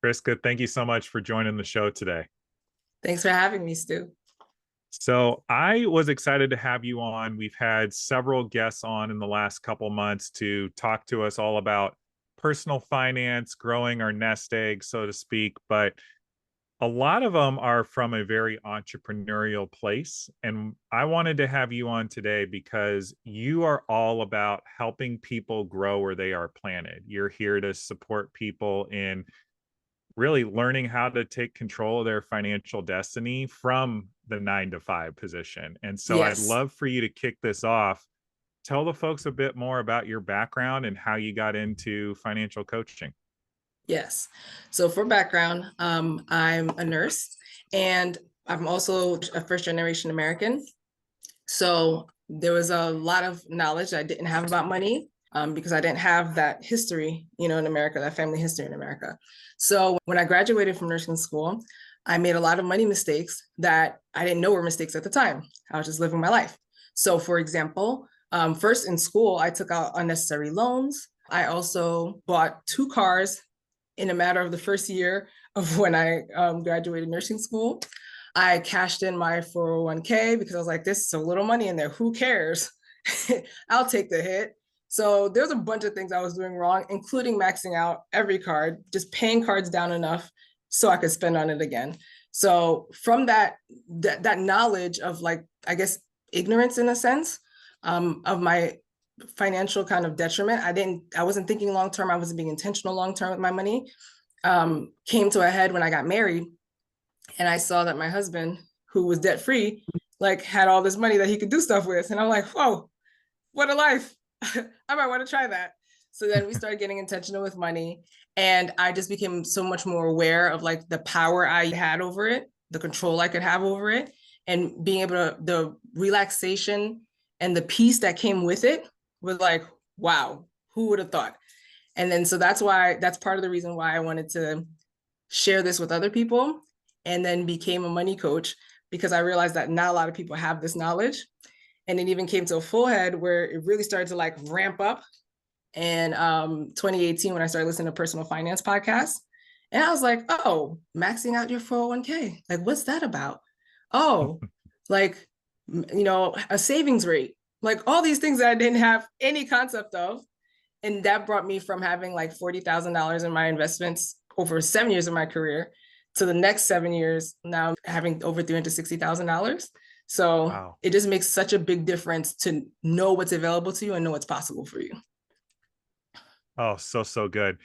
Prisca, thank you so much for joining the show today. Thanks for having me, Stu. So, I was excited to have you on. We've had several guests on in the last couple months to talk to us all about personal finance, growing our nest egg, so to speak. But a lot of them are from a very entrepreneurial place. And I wanted to have you on today because you are all about helping people grow where they are planted. You're here to support people in really learning how to take control of their financial destiny from the 9 to 5 position. And so I'd Yes, love for you to kick this off. Tell the folks a bit more about your background and how you got into financial coaching. yes. So for background, I'm a nurse and I'm also a first generation American. So there was a lot of knowledge I didn't have about money because I didn't have that history, in America, that family history in America. So when I graduated from nursing school, I made a lot of money mistakes that I didn't know were mistakes at the time. I was just living my life. So for example, first in school, I took out unnecessary loans. I also bought 2 cars in a matter of the first year of when I graduated nursing school. I cashed in my 401k because I was like, this is so little money in there. Who cares? I'll take the hit. So there's a bunch of things I was doing wrong, including maxing out every card, just paying cards down enough so I could spend on it again. So from that knowledge of, like, I guess, ignorance in a sense, of my financial kind of detriment, I wasn't thinking long term. I wasn't being intentional long term with my money. Came to a head when I got married, and I saw that my husband, who was debt free, like, had all this money that he could do stuff with, and I'm like, whoa, what a life! I might want to try that. So then we started getting intentional with money, and I just became so much more aware of, like, the power I had over it, the control I could have over it, and being able to, the relaxation and the peace that came with it was like, wow, who would have thought? And then so that's part of the reason why I wanted to share this with other people, and then became a money coach, because I realized that not a lot of people have this knowledge. And it even came to a full head where it really started to, like, ramp up in 2018 when I started listening to personal finance podcasts. And I was like, oh, maxing out your 401k. Like, what's that about? Oh, like, a savings rate, like all these things that I didn't have any concept of. And that brought me from having like $40,000 in my investments over 7 years of my career to the next 7 years now having over $360,000. So Wow. it just makes such a big difference to know what's available to you and know what's possible for you. Oh, so good.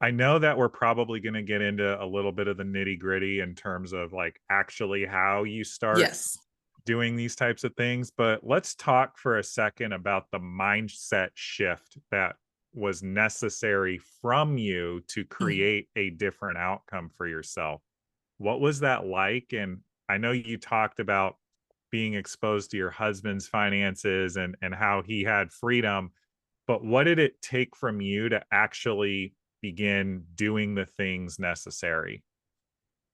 I know that we're probably going to get into a little bit of the nitty gritty in terms of like actually how you start Yes. doing these types of things, but let's talk for a second about the mindset shift that was necessary from you to create a different outcome for yourself. What was that like? And I know you talked about being exposed to your husband's finances and how he had freedom, but what did it take from you to actually begin doing the things necessary?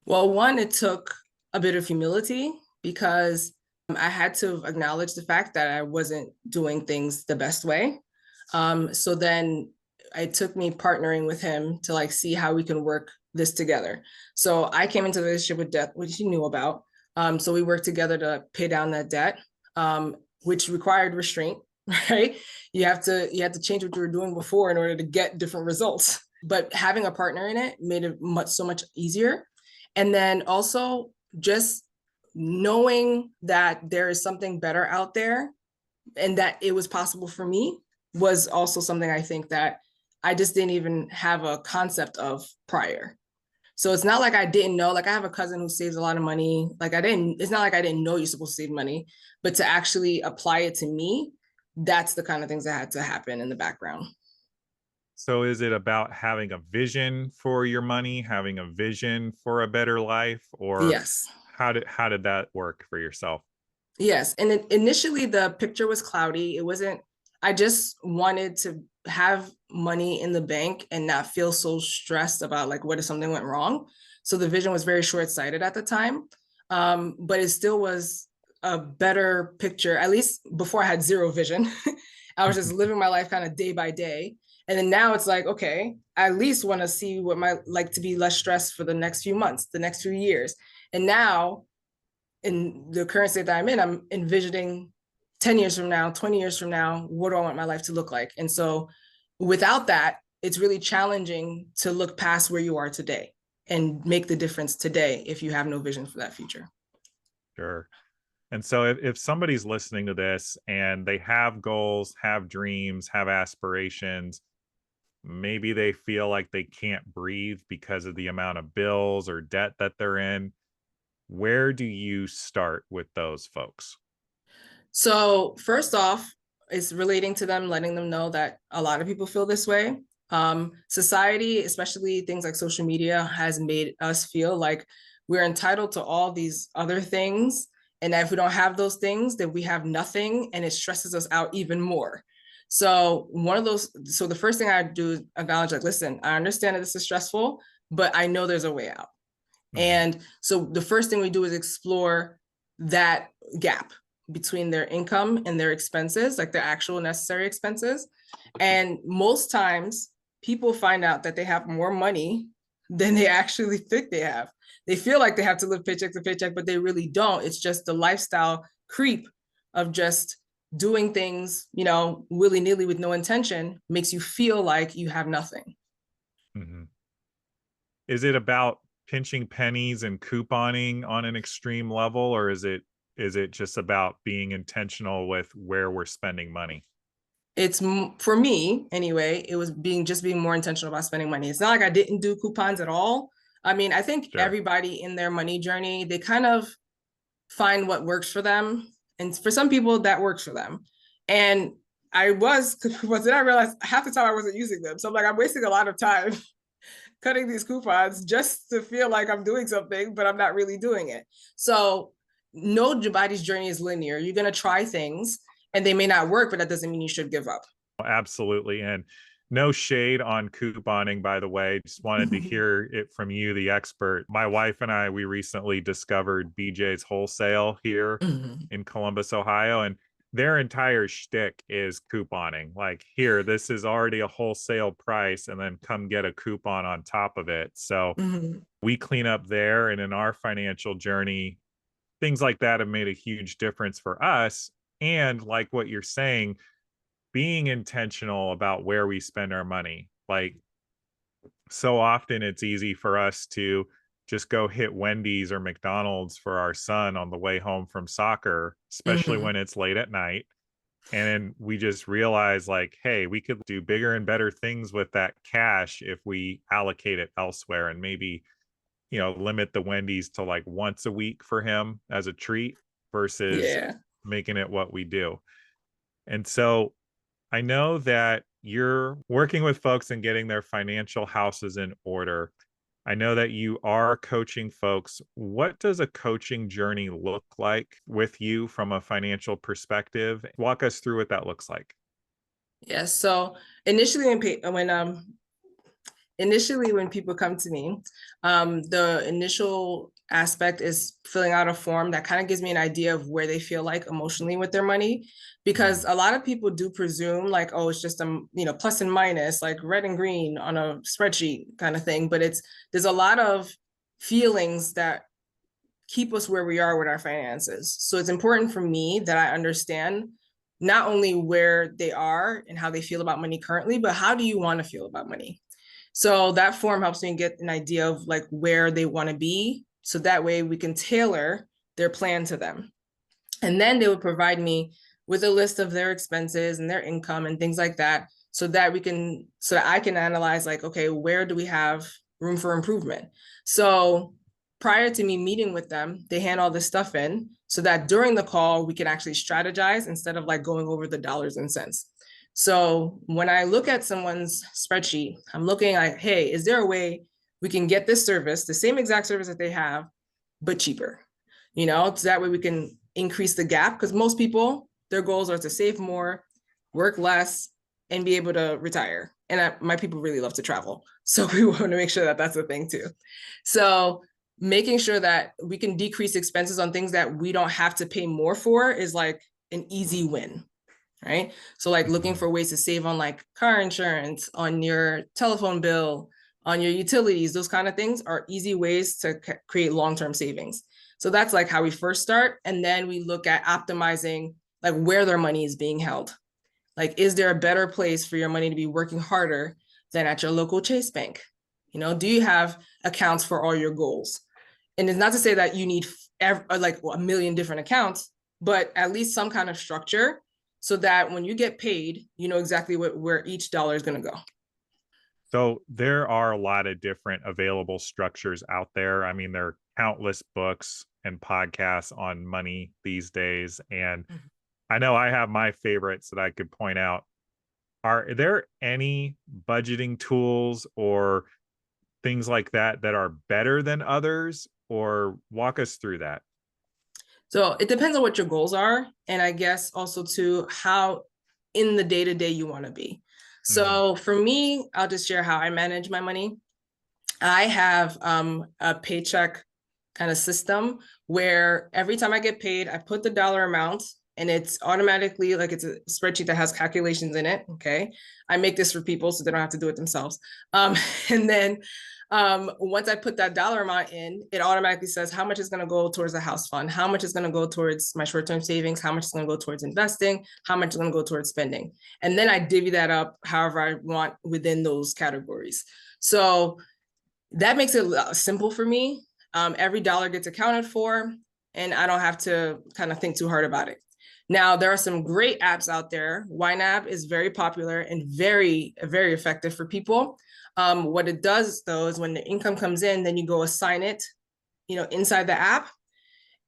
Well, one, it took a bit of humility because I had to acknowledge the fact that I wasn't doing things the best way. So then it took me partnering with him to, like, see how we can work this together. So I came into the relationship with debt, which he knew about. So we worked together to pay down that debt, which required restraint, right? You have to change what you were doing before in order to get different results. But having a partner in it made it so much easier. And then also just knowing that there is something better out there and that it was possible for me was also something I think that I just didn't even have a concept of prior. So it's not like I didn't know. Like, I have a cousin who saves a lot of money. Like, it's not like I didn't know you're supposed to save money, but to actually apply it to me, that's the kind of things that had to happen in the background. So is it about having a vision for your money, having a vision for a better life, or Yes. how did that work for yourself? Yes. And initially the picture was cloudy. It wasn't, I just wanted to have money in the bank and not feel so stressed about, like, what if something went wrong. So the vision was very short-sighted at the time. But it still was a better picture, at least before I had zero vision. I was just living my life kind of day by day. And then now it's like, okay, I at least want to see what my like to be less stressed for the next few months, the next few years. And now in the current state that I'm in, I'm envisioning 10 years from now, 20 years from now, what do I want my life to look like? And so without that, it's really challenging to look past where you are today and make the difference today if you have no vision for that future. Sure. And so if somebody's listening to this and they have goals, have dreams, have aspirations, maybe they feel like they can't breathe because of the amount of bills or debt that they're in, where do you start with those folks? So first off, it's relating to them, letting them know that a lot of people feel this way. Society, especially things like social media, has made us feel like we're entitled to all these other things. And that if we don't have those things, then we have nothing, and it stresses us out even more. So the first thing I do is acknowledge, like, listen, I understand that this is stressful, but I know there's a way out. Mhm. And so the first thing we do is explore that gap between their income and their expenses, like their actual necessary expenses. And most times people find out that they have more money than they actually think they have. They feel like they have to live paycheck to paycheck, but they really don't. It's just the lifestyle creep of just doing things, willy-nilly with no intention makes you feel like you have nothing. Mhm. Is it about pinching pennies and couponing on an extreme level, or is it just about being intentional with where we're spending money? It's for me anyway, it was being more intentional about spending money. It's not like I didn't do coupons at all. I mean, I think Sure. everybody in their money journey, they kind of find what works for them. And for some people that works for them. And but then I realized half the time I wasn't using them. So I'm like, I'm wasting a lot of time cutting these coupons just to feel like I'm doing something, but I'm not really doing it. So nobody's journey is linear. You're going to try things and they may not work, but that doesn't mean you should give up. Absolutely. And no shade on couponing, by the way. Just wanted to hear it from you, the expert. My wife and I, we recently discovered BJ's Wholesale here Mhm. in Columbus, Ohio, and their entire shtick is couponing. Like, here, this is already a wholesale price, and then come get a coupon on top of it. So Mhm. we clean up there, and in our financial journey, things like that have made a huge difference for us. And like what you're saying, being intentional about where we spend our money. Like, so often it's easy for us to just go hit Wendy's or McDonald's for our son on the way home from soccer, especially Mhm. when it's late at night. And then we just realize, like, hey, we could do bigger and better things with that cash if we allocate it elsewhere, and maybe, limit the Wendy's to like once a week for him as a treat versus Yeah. making it what we do. And so I know that you're working with folks and getting their financial houses in order. I know that you are coaching folks. What does a coaching journey look like with you from a financial perspective? Walk us through what that looks like. Yeah. So initially, when people come to me, the initial aspect is filling out a form that kind of gives me an idea of where they feel like emotionally with their money, because Mhm. a lot of people do presume like, oh, it's just a plus and minus, like red and green on a spreadsheet kind of thing. But there's a lot of feelings that keep us where we are with our finances. So it's important for me that I understand not only where they are and how they feel about money currently, but how do you want to feel about money? So that form helps me get an idea of like where they want to be. So that way we can tailor their plan to them. And then they would provide me with a list of their expenses and their income and things like that, so that I can analyze like, okay, where do we have room for improvement? So prior to me meeting with them, they hand all this stuff in so that during the call, we can actually strategize instead of like going over the dollars and cents. So when I look at someone's spreadsheet, I'm looking like, hey, is there a way we can get this service, the same exact service that they have, but cheaper? So that way we can increase the gap, because most people, their goals are to save more, work less, and be able to retire. And my people really love to travel. So we want to make sure that that's a thing too. So making sure that we can decrease expenses on things that we don't have to pay more for is like an easy win. right? So like looking Mhm. for ways to save on like car insurance, on your telephone bill, on your utilities, those kind of things are easy ways to create long-term savings. So that's like how we first start. And then we look at optimizing like where their money is being held. Like, is there a better place for your money to be working harder than at your local Chase Bank? You know, do you have accounts for all your goals? And it's not to say that you need like a million different accounts, but at least some kind of structure so that when you get paid, you know exactly where each dollar is going to go. So there are a lot of different available structures out there. I mean, there are countless books and podcasts on money these days. And I know I have my favorites that I could point out. Are there any budgeting tools or things like that that are better than others? Or walk us through that. So it depends on what your goals are. And I guess also to how in the day to day you want to be. Mhm. So for me, I'll just share how I manage my money. I have a paycheck kind of system where every time I get paid, I put the dollar amount and it's automatically like it's a spreadsheet that has calculations in it. Okay. I make this for people so they don't have to do it themselves. And then once I put that dollar amount in, it automatically says how much is going to go towards the house fund, how much is going to go towards my short-term savings, how much is going to go towards investing, how much is going to go towards spending. And then I divvy that up however I want within those categories. So that makes it simple for me. Every dollar gets accounted for, and I don't have to kind of think too hard about it. Now, there are some great apps out there. YNAB is very popular and very, very effective for people. What it does, though, is when the income comes in, then you go assign it, you know, inside the app.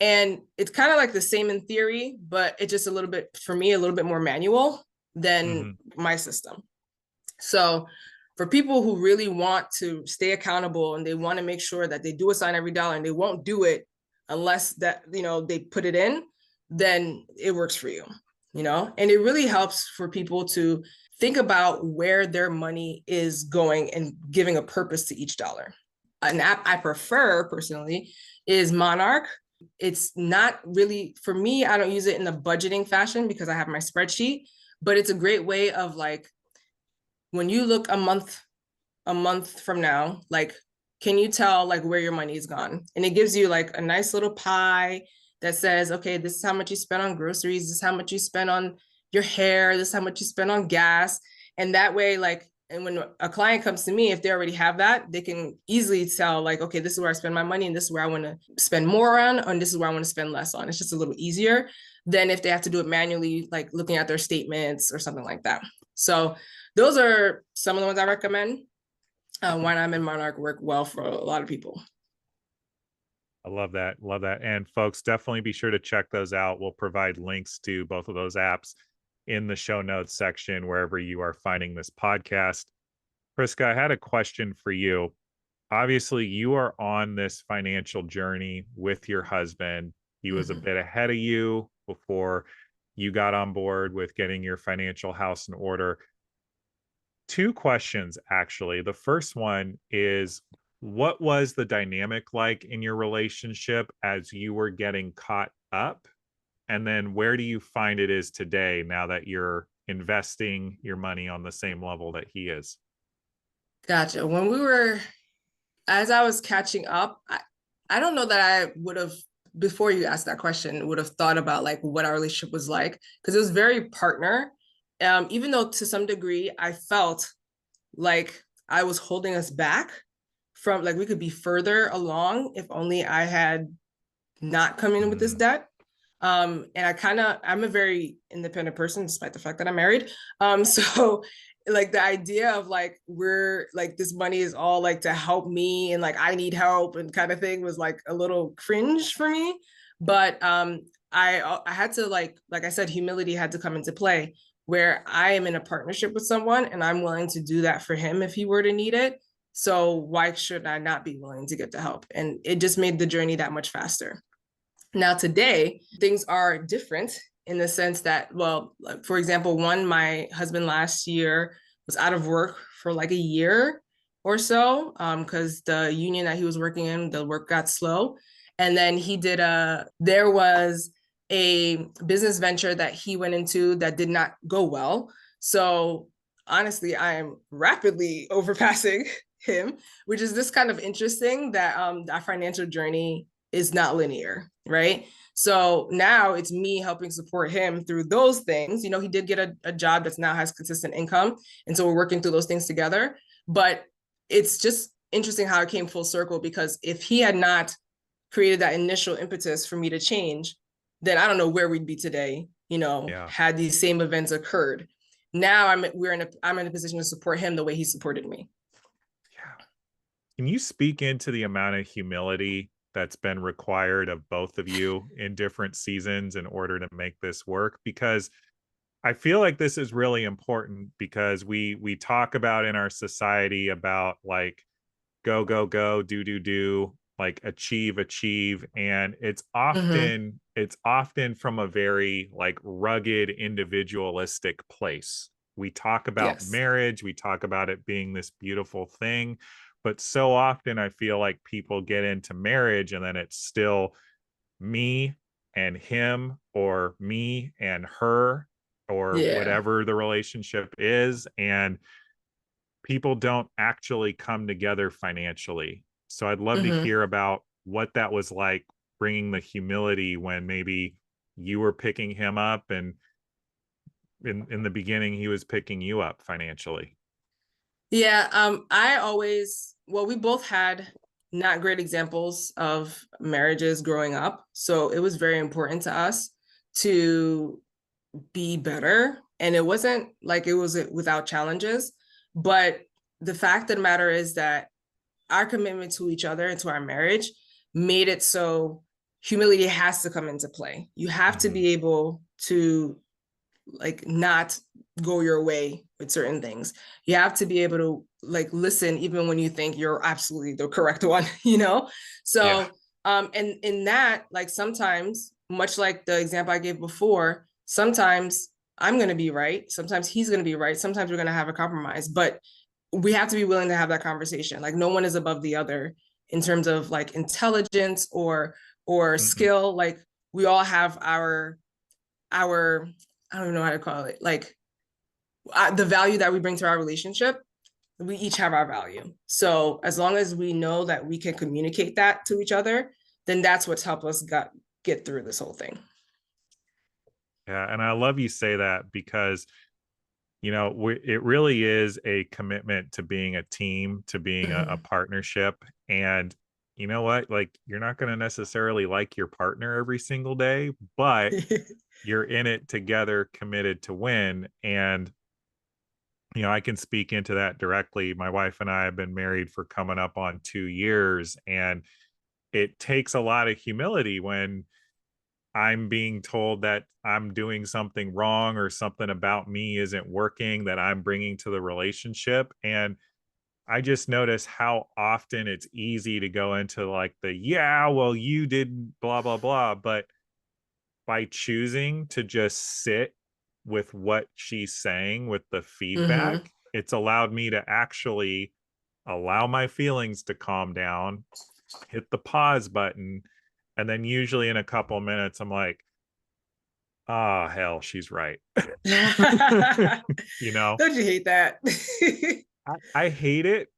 And it's kind of like the same in theory, but it's just a little bit, for me, a little bit more manual than Mhm. my system. So for people who really want to stay accountable and they want to make sure that they do assign every dollar and they won't do it unless that, you know, they put it in, then it works for you, you know? And it really helps for people to think about where their money is going and giving a purpose to each dollar. An app I prefer personally is Monarch. It's not really, for me, I don't use it in the budgeting fashion because I have my spreadsheet, but it's a great way of like, when you look a month from now, like, can you tell like where your money is gone? And it gives you like a nice little pie that says, okay, this is how much you spend on groceries, this is how much you spend on your hair, this is how much you spend on gas. And that way, like, and when a client comes to me, if they already have that, they can easily tell like, okay, this is where I spend my money and this is where I want to spend more on, and this is where I want to spend less on. It's just a little easier than if they have to do it manually, like looking at their statements or something like that. So those are some of the ones I recommend. Why Not in Monarch work well for a lot of people. I love that. Love that. And folks, definitely be sure to check those out. We'll provide links to both of those apps in the show notes section, wherever you are finding this podcast. Prisca, I had a question for you. Obviously, you are on this financial journey with your husband. He was a Mhm. bit ahead of you before you got on board with getting your financial house in order. Two questions, actually. The first one is, what was the dynamic like in your relationship as you were getting caught up? And then where do you find it is today now that you're investing your money on the same level that he is? Gotcha. When we were, as I was catching up, I don't know that I would have, before you asked that question, would have thought about like what our relationship was like, because it was very partner. Even though to some degree I felt like I was holding us back from like we could be further along if only I had not come in with this Mm, debt. And I'm a very independent person, despite the fact that I'm married. So like the idea of like, we're like, this money is all like to help me and like, I need help and kind of thing was like a little cringe for me. But I had to like I said, humility had to come into play where I am in a partnership with someone and I'm willing to do that for him if he were to need it. So why should I not be willing to get the help? And it just made the journey that much faster. Now, today, things are different in the sense that, well, for example, my husband last year was out of work for like a year or so because the union that he was working in, the work got slow. And then there was a business venture that he went into that did not go well. So honestly, I am rapidly overpassing him, which is this kind of interesting that our financial journey is not linear, right? So now it's me helping support him through those things. You know, he did get a job that now has consistent income. And so we're working through those things together. But it's just interesting how it came full circle, because if he had not created that initial impetus for me to change, then I don't know where we'd be today, you know, Yeah. had these same events occurred. Now I'm in a position to support him the way he supported me. Yeah. Can you speak into the amount of humility that's been required of both of you in different seasons in order to make this work? Because I feel like this is really important, because we talk about in our society about like go go go, do, like achieve, and Mm-hmm. it's often from a very like rugged individualistic place. We talk about Yes. marriage, we talk about it being this beautiful thing, but so often I feel like people get into marriage and then it's still me and him, or me and her, or Yeah. whatever the relationship is, and people don't actually come together financially. So I'd love to Mm-hmm. hear about what that was like, bringing the humility when maybe you were picking him up and in the beginning he was picking you up financially. Yeah. We both had not great examples of marriages growing up. So it was very important to us to be better. And it wasn't like it was without challenges. But the fact of the matter is that our commitment to each other and to our marriage made it so humility has to come into play. You have to Mm-hmm. be able to like not go your way with certain things. You have to be able to like listen even when you think you're absolutely the correct one, you know? Yeah. So and in that, like sometimes, much like the example I gave before, sometimes I'm gonna be right, sometimes he's gonna be right, sometimes we're gonna have a compromise, but we have to be willing to have that conversation. Like no one is above the other in terms of like intelligence or Mm-mm. skill. Like we all have our I don't even know how to call it, like the value that we bring to our relationship. We each have our value. So as long as we know that we can communicate that to each other, then that's what's helped us get through this whole thing. Yeah, and I love you say that, because it really is a commitment to being a team, to being a Mm-hmm. partnership. And you know what, like you're not going to necessarily like your partner every single day, but you're in it together, committed to win. And I can speak into that directly. My wife and I have been married for coming up on 2 years, and it takes a lot of humility when I'm being told that I'm doing something wrong or something about me isn't working that I'm bringing to the relationship. And I just notice how often it's easy to go into like yeah, well, you did blah, blah, blah. But by choosing to just sit with what she's saying, with the Mm-hmm. feedback, it's allowed me to actually allow my feelings to calm down, hit the pause button. And then usually in a couple of minutes, I'm like, ah, hell, she's right. you know, Don't you hate that? I hate it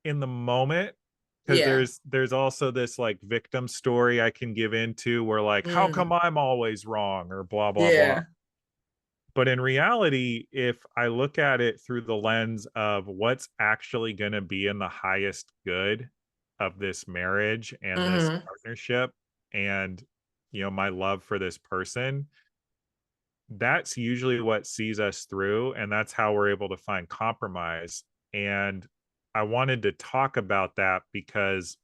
in the moment, because Yeah. there's also this like victim story I can give into where like, how Mm. come I'm always wrong, or blah, blah, blah. Yeah. But in reality, if I look at it through the lens of what's actually going to be in the highest good of this marriage and this Mm-hmm. partnership, and my love for this person, that's usually what sees us through, and that's how we're able to find compromise. And I wanted to talk about that because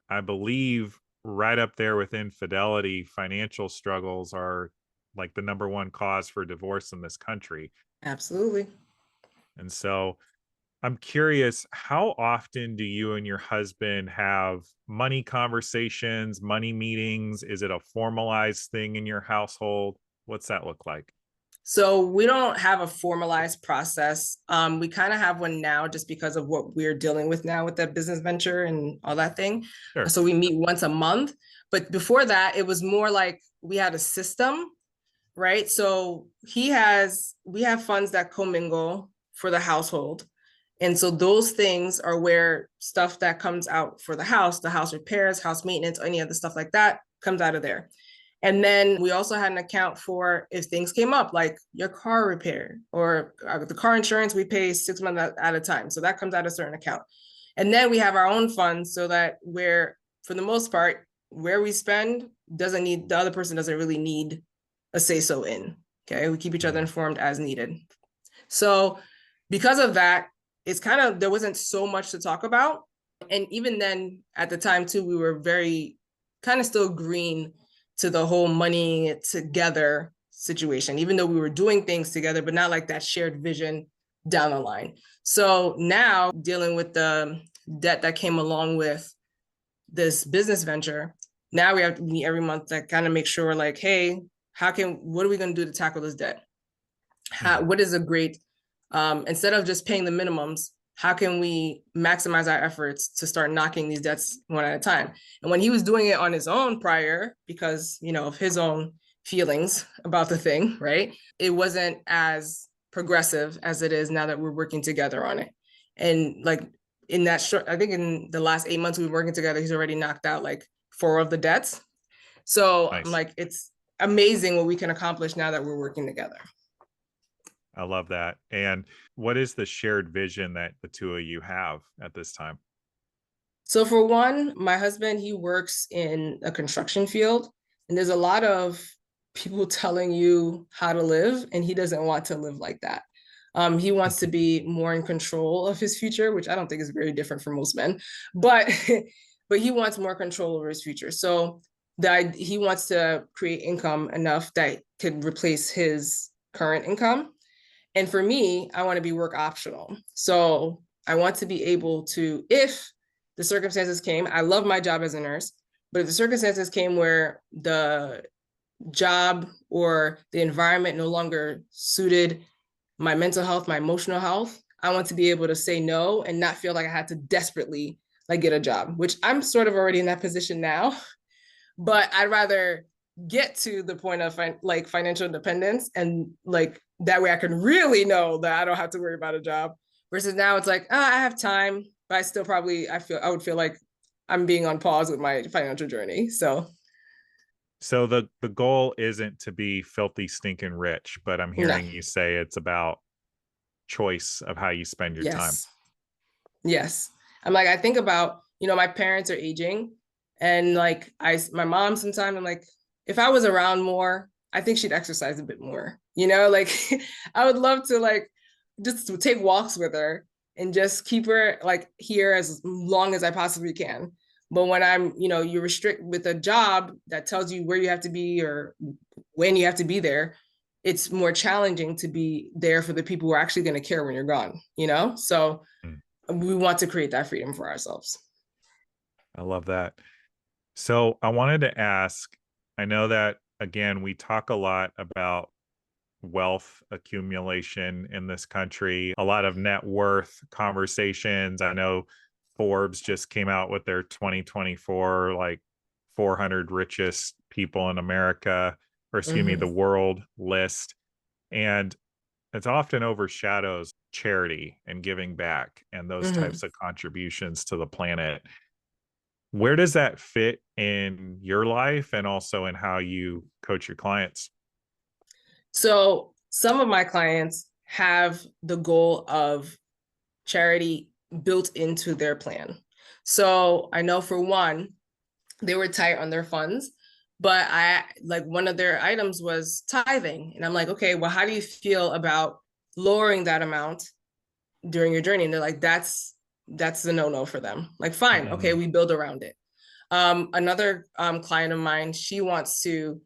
I believe right up there with infidelity, financial struggles are like the number one cause for divorce in this country. Absolutely. And so I'm curious, how often do you and your husband have money conversations, money meetings? Is it a formalized thing in your household? What's that look like? So we don't have a formalized process. We kind of have one now just because of what we're dealing with now with the business venture and all that thing. Sure. So we meet once a month. But before that, it was more like we had a system, right? So we have funds that commingle for the household. And so those things are where stuff that comes out for the house repairs, house maintenance, any other stuff like that comes out of there. And then we also had an account for if things came up, like your car repair or the car insurance, we pay 6 months at a time. So that comes out of a certain account. And then we have our own funds so that for the most part, where we spend the other person doesn't really need a say so in. Okay. We keep each other informed as needed. So because of that, it's there wasn't so much to talk about. And even then at the time too, we were very kind of still green to the whole money together situation, even though we were doing things together, but not like that shared vision down the line. So now dealing with the debt that came along with this business venture, now we have to meet every month to kind of make sure like, hey, what are we going to do to tackle this debt? What is a great, instead of just paying the minimums, how can we maximize our efforts to start knocking these debts one at a time? And when he was doing it on his own prior, because, of his own feelings about the thing, right? It wasn't as progressive as it is now that we're working together on it. And like in that short, I think in the last 8 months we've been working together, he's already knocked out like 4 of the debts. So nice. I'm like, it's amazing what we can accomplish now that we're working together. I love that. And what is the shared vision that the two of you have at this time? So for one, my husband, he works in a construction field, and there's a lot of people telling you how to live, and he doesn't want to live like that. He wants to be more in control of his future, which I don't think is very different for most men, but he wants more control over his future. So he wants to create income enough that could replace his current income. And for me, I want to be work optional. So I want to be able to, if the circumstances came, I love my job as a nurse, but if the circumstances came where the job or the environment no longer suited my mental health, my emotional health, I want to be able to say no and not feel like I had to desperately like get a job, which I'm sort of already in that position now, but I'd rather get to the point of like financial independence, and like that way I can really know that I don't have to worry about a job, versus now it's like, I have time, but I still I would feel like I'm being on pause with my financial journey. So the goal isn't to be filthy stinking rich, but I'm hearing you say it's about choice of how you spend your time. Yes. I'm like, I think about, my parents are aging, and like my mom sometimes, I'm like, if I was around more, I think she'd exercise a bit more, like I would love to like just to take walks with her and just keep her like here as long as I possibly can. But when I'm, you restrict with a job that tells you where you have to be or when you have to be there, it's more challenging to be there for the people who are actually going to care when you're gone, So we want to create that freedom for ourselves. I love that. So I wanted to ask, I know that, again, we talk a lot about wealth accumulation in this country, a lot of net worth conversations. I know Forbes just came out with their 2024, like 400 richest people in America, or excuse me, the world list. And it's often overshadows charity and giving back and those types of contributions to the planet. Where does that fit in your life and also in how you coach your clients? So some of my clients have the goal of charity built into their plan. So I know for one, they were tight on their funds, but one of their items was tithing. And I'm like, okay, well, how do you feel about lowering that amount during your journey? And they're like, that's the no-no for them. Like, fine, okay, we build around it. Another client of mine, she wants to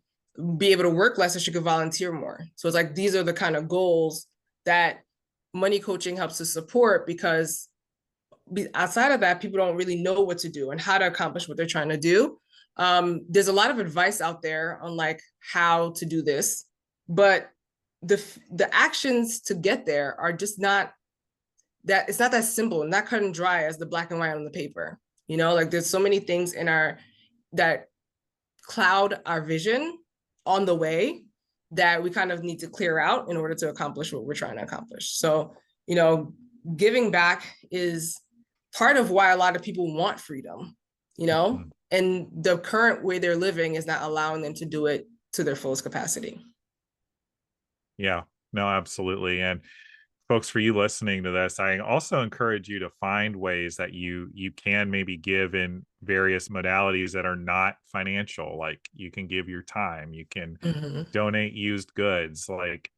be able to work less so she could volunteer more. So it's like, these are the kind of goals that money coaching helps to support, because outside of that, people don't really know what to do and how to accomplish what they're trying to do. There's a lot of advice out there on like how to do this, but the actions to get there are just not that, it's not that simple and not cut and dry as the black and white on the paper. Like there's so many things in that cloud our vision on the way that we kind of need to clear out in order to accomplish what we're trying to accomplish. So, giving back is part of why a lot of people want freedom, and the current way they're living is not allowing them to do it to their fullest capacity. Yeah, no, absolutely. And folks, for you listening to this, I also encourage you to find ways that you can maybe give in various modalities that are not financial. Like you can give your time, you can donate used goods, like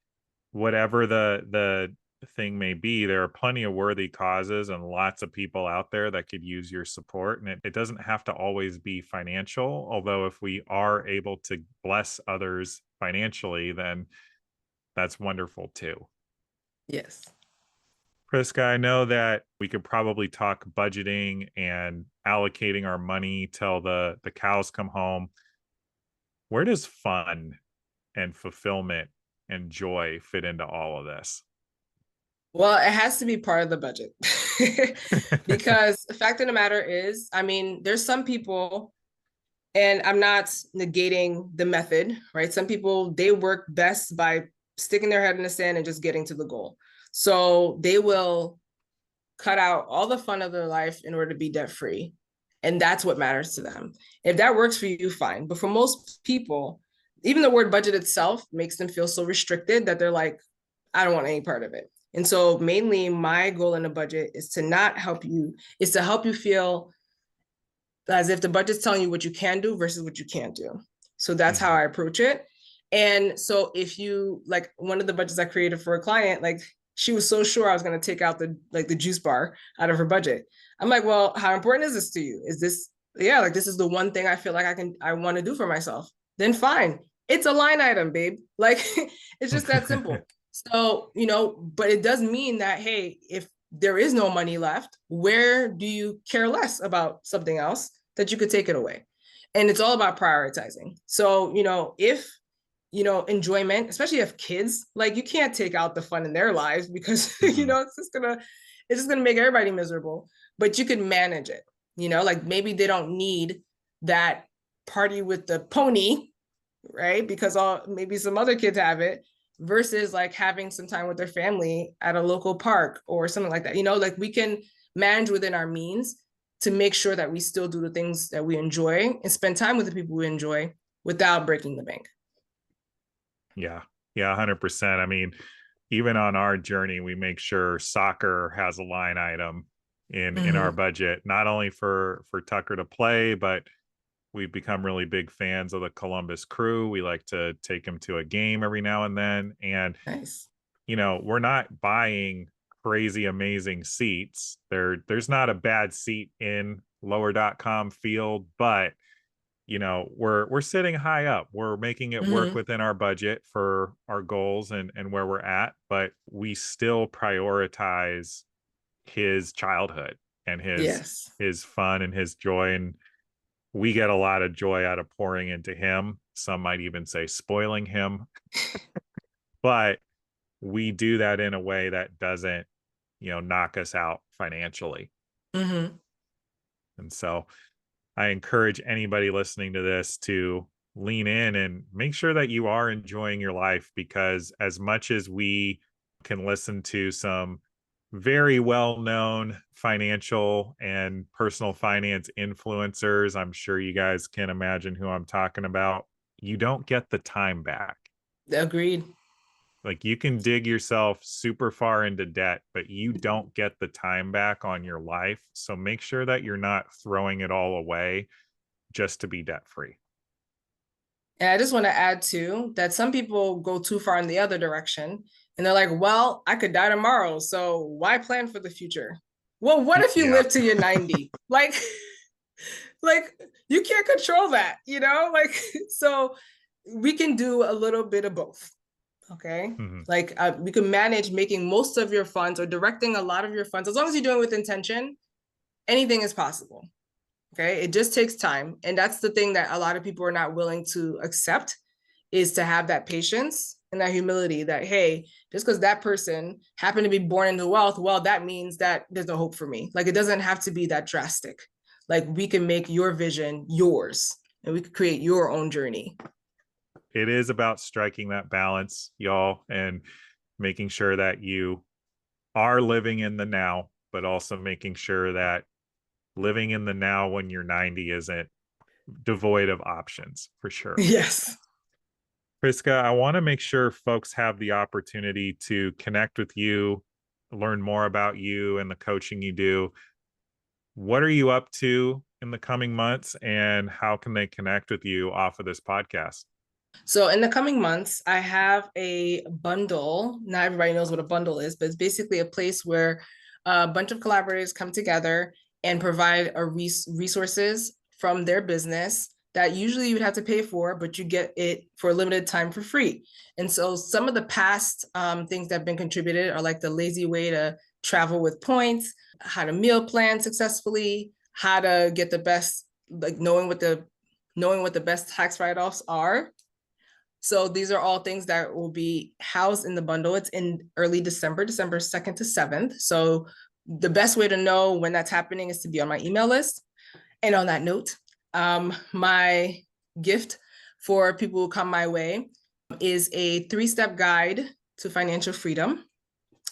whatever the thing may be. There are plenty of worthy causes and lots of people out there that could use your support. And it doesn't have to always be financial. Although if we are able to bless others financially, then that's wonderful too. Yes. Prisca, I know that we could probably talk budgeting and allocating our money till the cows come home. Where does fun and fulfillment and joy fit into all of this? Well, it has to be part of the budget because the fact of the matter is, I mean, there's some people, and I'm not negating the method, right? Some people, they work best by sticking their head in the sand and just getting to the goal. So they will cut out all the fun of their life in order to be debt free. And that's what matters to them. If that works for you, fine. But for most people, even the word budget itself makes them feel so restricted that they're like, I don't want any part of it. And so mainly my goal in a budget is to help you feel as if the budget's telling you what you can do versus what you can't do. So that's how I approach it. And so if you, like, one of the budgets I created for a client, like, she was so sure I was going to take out the juice bar out of her budget. I'm like, well, how important is this to you? Is this, like, this is the one thing I feel like I want to do for myself. Then fine. It's a line item, babe. Like, it's just that simple. So, but it does mean that, hey, if there is no money left, where do you care less about something else that you could take it away? And it's all about prioritizing. So, if enjoyment, especially if kids, like, you can't take out the fun in their lives because it's just gonna make everybody miserable. But you can manage it. Like, maybe they don't need that party with the pony, right? Because maybe some other kids have it, versus like having some time with their family at a local park or something like that. Like, we can manage within our means to make sure that we still do the things that we enjoy and spend time with the people we enjoy without breaking the bank. Yeah. Yeah, 100%. I mean, even on our journey, we make sure soccer has a line item in our budget, not only for Tucker to play, but we've become really big fans of the Columbus Crew. We like to take him to a game every now and then. And nice. We're not buying crazy amazing seats. There's not a bad seat in lower.com field, but we're sitting high up. We're making it work within our budget for our goals and where we're at, but we still prioritize his childhood and his fun and his joy. And we get a lot of joy out of pouring into him. Some might even say spoiling him. But we do that in a way that doesn't, knock us out financially. And so I encourage anybody listening to this to lean in and make sure that you are enjoying your life, because as much as we can listen to some very well-known financial and personal finance influencers, I'm sure you guys can imagine who I'm talking about, you don't get the time back. Agreed. Like, you can dig yourself super far into debt, but you don't get the time back on your life. So make sure that you're not throwing it all away just to be debt free. And I just want to add too that some people go too far in the other direction and they're like, well, I could die tomorrow, so why plan for the future? Well, what if you live to your 90? like you can't control that, like, so we can do a little bit of both. Okay. Like, we can manage making most of your funds or directing a lot of your funds. As long as you're doing it with intention, anything is possible. Okay. It just takes time. And that's the thing that a lot of people are not willing to accept, is to have that patience and that humility that, hey, just because that person happened to be born into wealth, well, that means that there's no hope for me. Like, it doesn't have to be that drastic. Like, we can make your vision yours and we can create your own journey. it is about striking that balance, y'all, and making sure that you are living in the now, but also making sure that living in the now when you're 90 isn't devoid of options for sure. Yes. Prisca, I want to make sure folks have the opportunity to connect with you, learn more about you and the coaching you do. What are you up to in the coming months, and how can they connect with you off of this podcast? So in the coming months, I have a bundle. Not everybody knows what a bundle is, but it's basically a place where a bunch of collaborators come together and provide resources from their business that usually you would have to pay for, but you get it for a limited time for free. And so some of the past things that have been contributed are like the lazy way to travel with points, how to meal plan successfully, how to get the best, like knowing what the best tax write-offs are. So these are all things that will be housed in the bundle. It's in early December, December 2nd to 7th. So the best way to know when that's happening is to be on my email list. And on that note, my gift for people who come my way is a 3-step guide to financial freedom.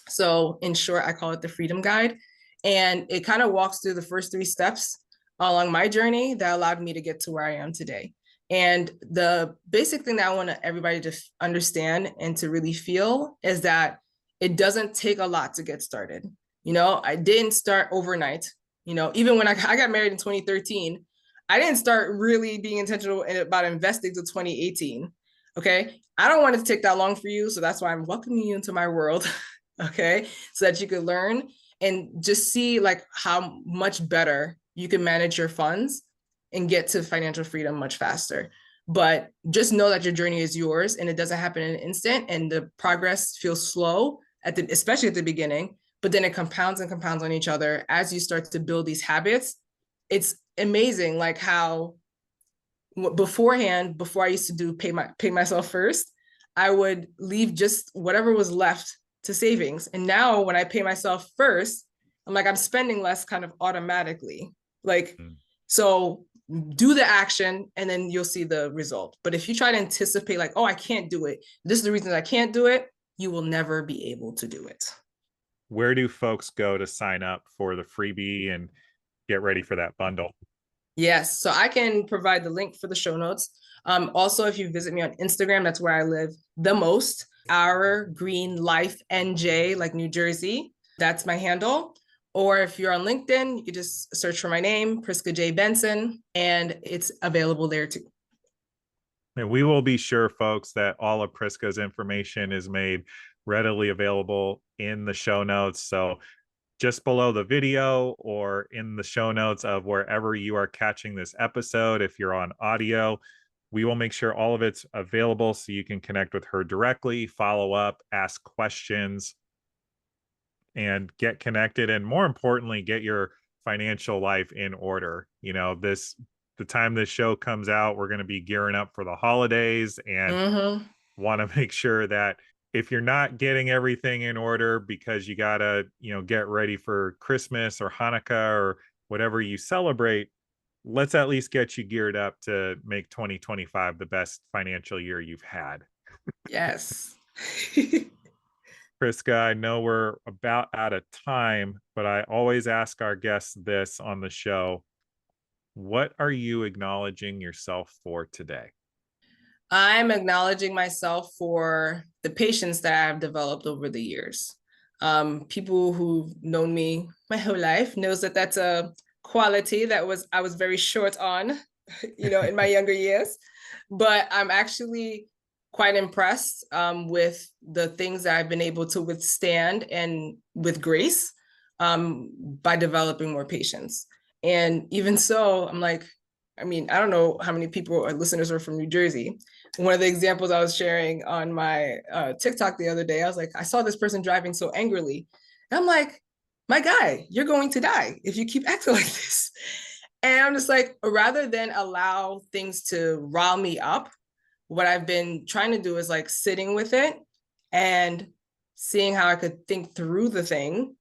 So in short, I call it the Freedom Guide. And it kind of walks through the first 3 steps along my journey that allowed me to get to where I am today. And the basic thing that I want everybody to understand and to really feel is that it doesn't take a lot to get started. I didn't start overnight. Even when I got married in 2013, I didn't start really being intentional about investing till 2018. Okay. I don't want it to take that long for you. So that's why I'm welcoming you into my world. Okay. So that you could learn and just see like how much better you can manage your funds and get to financial freedom much faster. But just know that your journey is yours and it doesn't happen in an instant, and the progress feels slow especially at the beginning, but then it compounds and compounds on each other as you start to build these habits. It's amazing like how beforehand, before I used to do pay myself first, I would leave just whatever was left to savings. And now when I pay myself first, I'm spending less kind of automatically. So do the action and then you'll see the result. But if you try to anticipate like, oh, I can't do it, this is the reason I can't do it, you will never be able to do it. Where do folks go to sign up for the freebie and get ready for that bundle? Yes, so I can provide the link for the show notes. Also, if you visit me on Instagram, that's where I live the most. Our Green Life NJ, like New Jersey, that's my handle. Or if you're on LinkedIn, you can just search for my name, Prisca J. Benson, and it's available there too. And we will be sure, folks, that all of Prisca's information is made readily available in the show notes. So just below the video or in the show notes of wherever you are catching this episode, if you're on audio, we will make sure all of it's available so you can connect with her directly, follow up, ask questions, and get connected. And more importantly, get your financial life in order. The time this show comes out, we're going to be gearing up for the holidays and want to make sure that if you're not getting everything in order because you got to, get ready for Christmas or Hanukkah or whatever you celebrate, let's at least get you geared up to make 2025 the best financial year you've had. Yes. Prisca, I know we're about out of time, but I always ask our guests this on the show. What are you acknowledging yourself for today? I'm acknowledging myself for the patience that I've developed over the years. People who've known me my whole life knows that that's a quality that I was very short on, in my younger years. But I'm actually quite impressed with the things that I've been able to withstand and with grace by developing more patience. And even so, I don't know how many people or listeners are from New Jersey. One of the examples I was sharing on my TikTok the other day, I was like, I saw this person driving so angrily. And I'm like, my guy, you're going to die if you keep acting like this. And I'm just like, rather than allow things to rile me up, what I've been trying to do is like sitting with it and seeing how I could think through the thing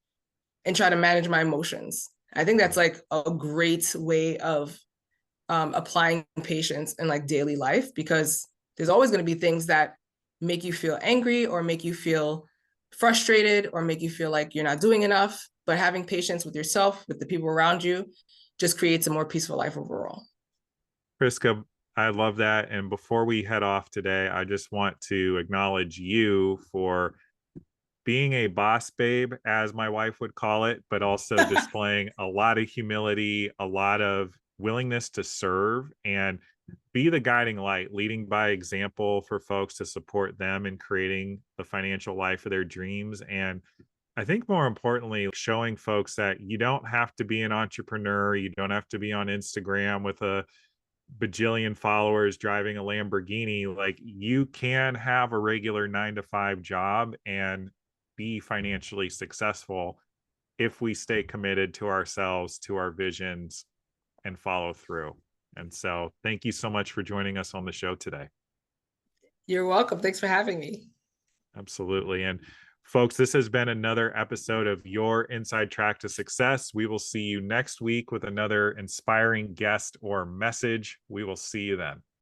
and try to manage my emotions. I think that's like a great way of applying patience in like daily life, because There's always going to be things that make you feel angry or make you feel frustrated or make you feel like you're not doing enough. But having patience with yourself, with the people around you, just creates a more peaceful life overall. Prisca, I love that. And before we head off today, I just want to acknowledge you for being a boss babe, as my wife would call it, but also displaying a lot of humility, a lot of willingness to serve and be the guiding light, leading by example for folks to support them in creating the financial life of their dreams. And I think more importantly, showing folks that you don't have to be an entrepreneur, you don't have to be on Instagram with a bajillion followers driving a Lamborghini. Like, you can have a regular 9 to 5 job and be financially successful if we stay committed to ourselves, to our visions, and follow through. And so thank you so much for joining us on the show today. You're welcome. Thanks for having me. Absolutely. And folks, this has been another episode of Your Inside Track to Success. We will see you next week with another inspiring guest or message. We will see you then.